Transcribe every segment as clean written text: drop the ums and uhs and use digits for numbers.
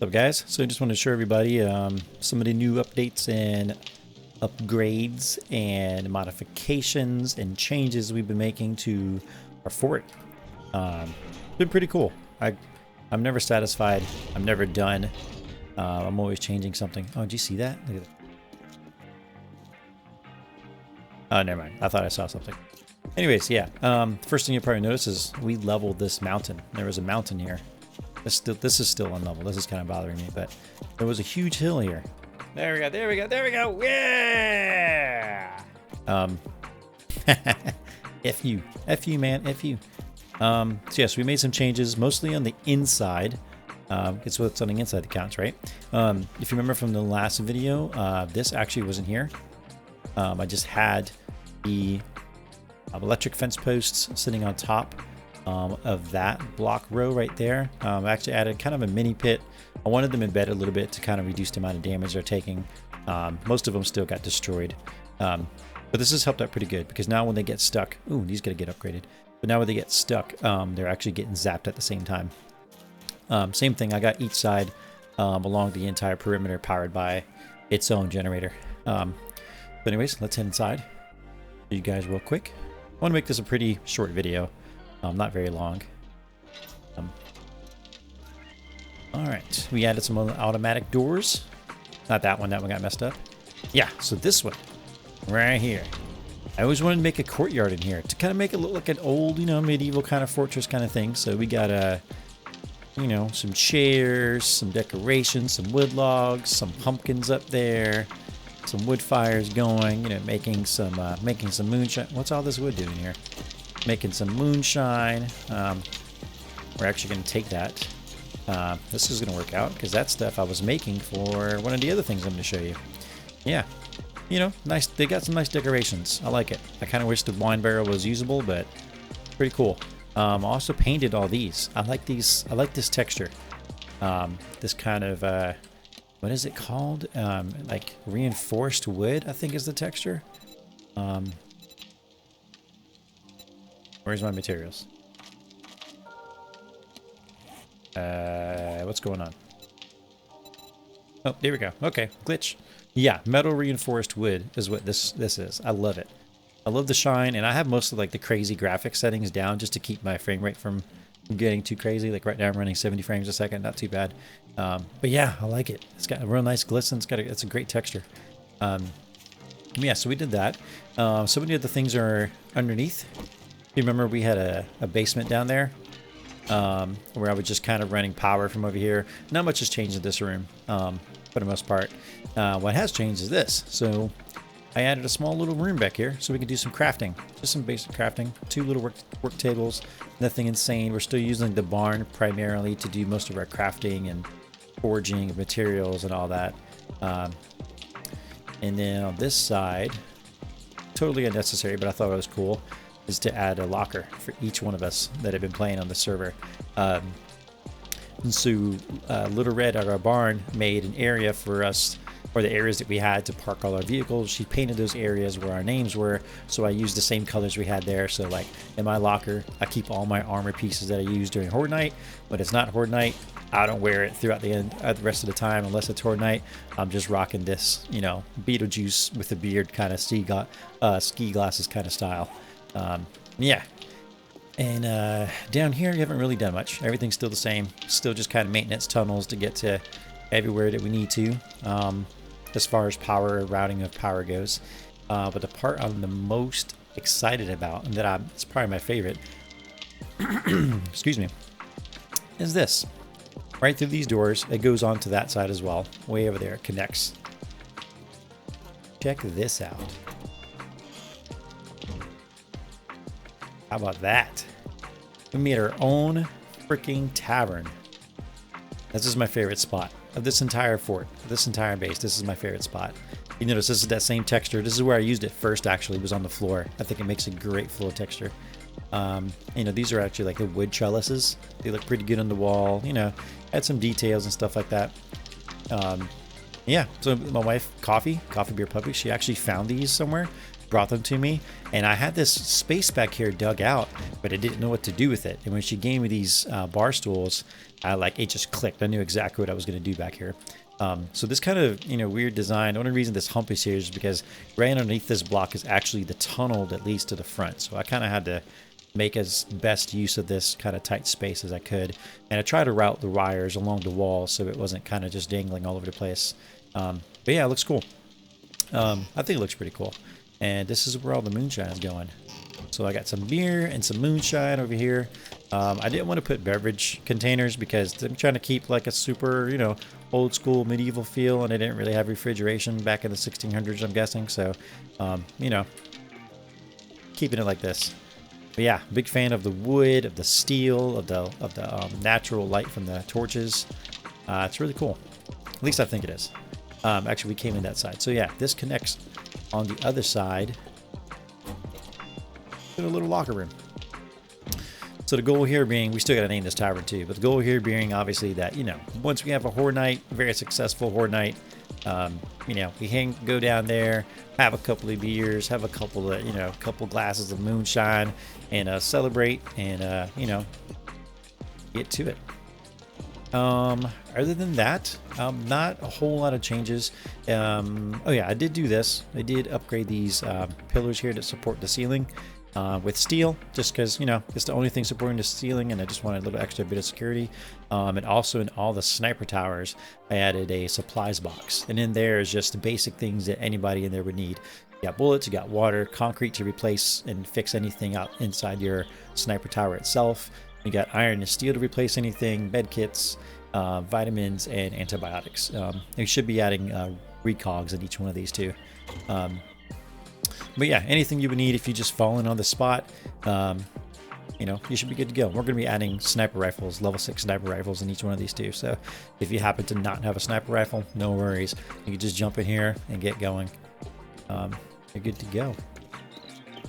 What's up, guys? So I just want to show everybody some of the new updates and upgrades and modifications and changes we've been making to our fort. Been pretty cool. I'm never satisfied. I'm never done. I'm always changing something. Oh, did you see that? Look at that. Oh, never mind. I thought I saw something. Anyways, yeah. First thing you probably notice is we leveled this mountain. There was a mountain here. This is still unleveled. This is kind of bothering me, but there was a huge hill here. There we go. There we go. There we go. Yeah. F you, man. F you. So yes, we made some changes, mostly on the inside. It's what's on the inside that counts, right? If you remember from the last video, this actually wasn't here. I just had the electric fence posts sitting on top of that block row right there. I actually added kind of a mini pit. I wanted them embedded a little bit to kind of reduce the amount of damage they're taking. Most of them still got destroyed. But this has helped out pretty good because now when they get stuck, ooh, these gotta get upgraded. But now when they get stuck, they're actually getting zapped at the same time. Same thing, I got each side along the entire perimeter powered by its own generator. But anyways, let's head inside. Show you guys real quick. I want to make this a pretty short video, not very long. All right, we added some automatic doors. Not that one got messed up. Yeah, so this one right here. I always wanted to make a courtyard in here to kind of make it look like an old, medieval kind of fortress kind of thing. So we got some chairs, some decorations, some wood logs, some pumpkins up there, some wood fires going, making some moonshine. What's all this wood doing here? Making some moonshine. We're actually going to take that. This is going to work out because that stuff I was making for one of the other things I'm going to show you. Yeah. Nice. They got some nice decorations. I like it. I kind of wish the wine barrel was usable, but pretty cool. I also painted all these. I like these. I like this texture. This kind of, what is it called? Like reinforced wood, I think is the texture. Where's my materials? What's going on? Oh, there we go. Okay, glitch. Yeah, metal reinforced wood is what this is. I love it. I love the shine, and I have most of like the crazy graphic settings down just to keep my frame rate from getting too crazy. Like right now I'm running 70 frames a second, not too bad. But yeah, I like it. It's got a real nice glisten. It's a great texture. Yeah, so we did that. Some of the other things are underneath. You remember we had a basement down there where I was just kind of running power from over here. Not much has changed in this room for the most part. What has changed is this. So I added a small little room back here so we can do some crafting. Just some basic crafting. 2 little work tables. Nothing insane. We're still using the barn primarily to do most of our crafting and forging of materials and all that. And then on this side, totally unnecessary, but I thought it was cool, is to add a locker for each one of us that have been playing on the server. And so Little Red at our barn made an area for us, or the areas that we had to park all our vehicles. She painted those areas where our names were, so I used the same colors we had there. So like in my locker, I keep all my armor pieces that I use during Horde Night. When it's not Horde Night, I don't wear it throughout the rest of the time unless it's Horde Night. I'm just rocking this, Beetlejuice with a beard kind of ski glasses kind of style. Yeah. And down here, we haven't really done much. Everything's still the same. Still just kind of maintenance tunnels to get to everywhere that we need to. As far as power, routing of power goes. But the part I'm the most excited about, and that it's probably my favorite, excuse me, is this. Right through these doors, it goes on to that side as well. Way over there, it connects. Check this out. How about that? We made our own freaking tavern. This is my favorite spot of this entire fort, this entire base. This is my favorite spot. You notice this is that same texture. This is where I used it first, actually, was on the floor. I think it makes a great floor texture. These are actually like the wood trellises. They look pretty good on the wall. Add some details and stuff like that. Yeah, so my wife, Coffee Beer Puppy, she actually found these somewhere. brought them to me, and I had this space back here dug out, but I didn't know what to do with it. And when she gave me these bar stools, it just clicked. I knew exactly what I was going to do back here. So this kind of, weird design, the only reason this hump is here is because right underneath this block is actually the tunnel that leads to the front. So I kind of had to make as best use of this kind of tight space as I could. And I tried to route the wires along the wall so it wasn't kind of just dangling all over the place. But yeah, it looks cool. I think it looks pretty cool. And this is where all the moonshine is going. So I got some beer and some moonshine over here. I didn't want to put beverage containers because I'm trying to keep like a super, old school medieval feel, and I didn't really have refrigeration back in the 1600s, I'm guessing. So, keeping it like this. But yeah, big fan of the wood, of the steel, of the natural light from the torches. It's really cool. At least I think it is. Actually, we came in that side. So yeah, this connects on the other side to a little locker room. So the goal here being, we still got to name this tavern too, but the goal here being obviously that, once we have a Horde night, very successful Horde night, we go down there, have a couple of beers, have a couple of, couple glasses of moonshine, and celebrate and, get to it. Other than that, not a whole lot of changes. Oh yeah, I did do this. I did upgrade these pillars here to support the ceiling with steel, just because, it's the only thing supporting the ceiling, and I just wanted a little extra bit of security. And also in all the sniper towers, I added a supplies box, and in there is just the basic things that anybody in there would need. You got bullets, you got water, concrete to replace and fix anything out inside your sniper tower itself. You got iron and steel to replace anything, med kits, vitamins, and antibiotics. You should be adding recogs in each one of these too. But yeah, anything you would need if you just fall in on the spot, you should be good to go. We're going to be adding sniper rifles, level 6 sniper rifles in each one of these too. So if you happen to not have a sniper rifle, no worries. You can just jump in here and get going. You're good to go.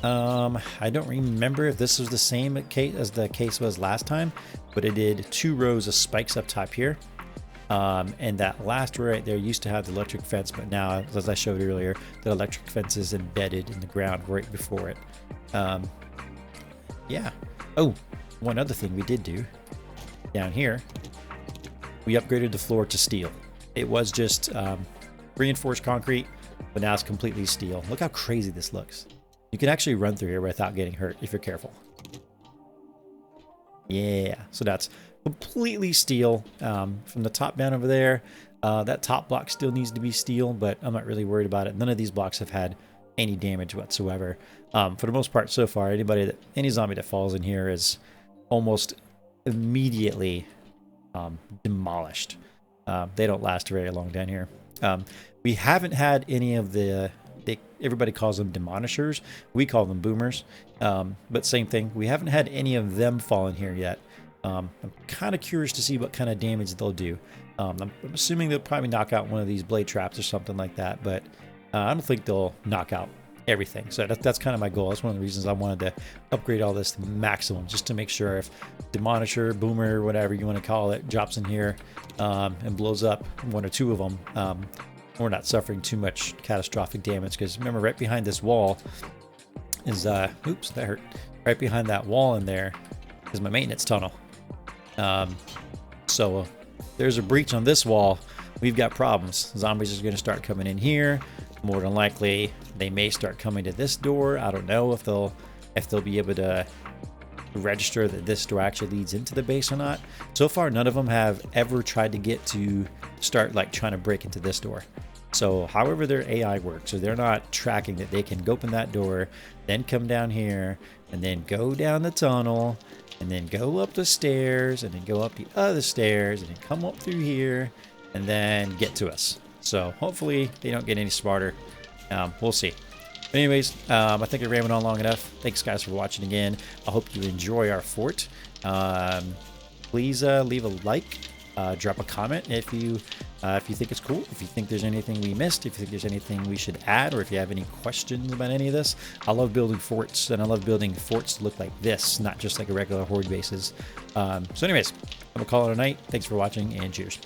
I don't remember if this was the same case as the case was last time, but I did 2 rows of spikes up top here. And that last row right there used to have the electric fence, but now, as I showed earlier, the electric fence is embedded in the ground right before it. Yeah. Oh, one other thing we did do down here, we upgraded the floor to steel. It was just reinforced concrete, but now it's completely steel. Look how crazy this looks. You can actually run through here without getting hurt if you're careful. Yeah, so that's completely steel from the top down over there. That top block still needs to be steel, but I'm not really worried about it. None of these blocks have had any damage whatsoever. For the most part so far, any zombie that falls in here is almost immediately demolished. They don't last very long down here. We haven't had any of everybody calls them demonishers. We call them boomers. But same thing. We haven't had any of them fall in here yet. I'm kind of curious to see what kind of damage they'll do. I'm assuming they'll probably knock out one of these blade traps or something like that, but I don't think they'll knock out everything. So that's kind of my goal. That's one of the reasons I wanted to upgrade all this to maximum, just to make sure if demonisher, boomer, whatever you want to call it, drops in here and blows up 1 or 2 of them, we're not suffering too much catastrophic damage. Because remember, right behind this wall is oops, that hurt. Right behind that wall in there is my maintenance tunnel. So there's a breach on this wall, we've got problems. Zombies are going to start coming in here. More than likely, they may start coming to this door. I don't know if they'll be able to register that this door actually leads into the base or not. So far, none of them have ever tried to get to start trying to break into this door. So however their AI works, so they're not tracking that they can go open that door, then come down here, and then go down the tunnel, and then go up the stairs, and then go up the other stairs, and then come up through here, and then get to us. So hopefully they don't get any smarter. We'll see. But anyways, I think I ran on long enough. Thanks guys for watching again. I hope you enjoy our fort. Please leave a like, drop a comment if you think it's cool, if you think there's anything we missed, if you think there's anything we should add, or if you have any questions about any of this. I love building forts, and I love building forts to look like this, not just like a regular horde bases. So anyways, I'm gonna call it a night. Thanks for watching, and cheers.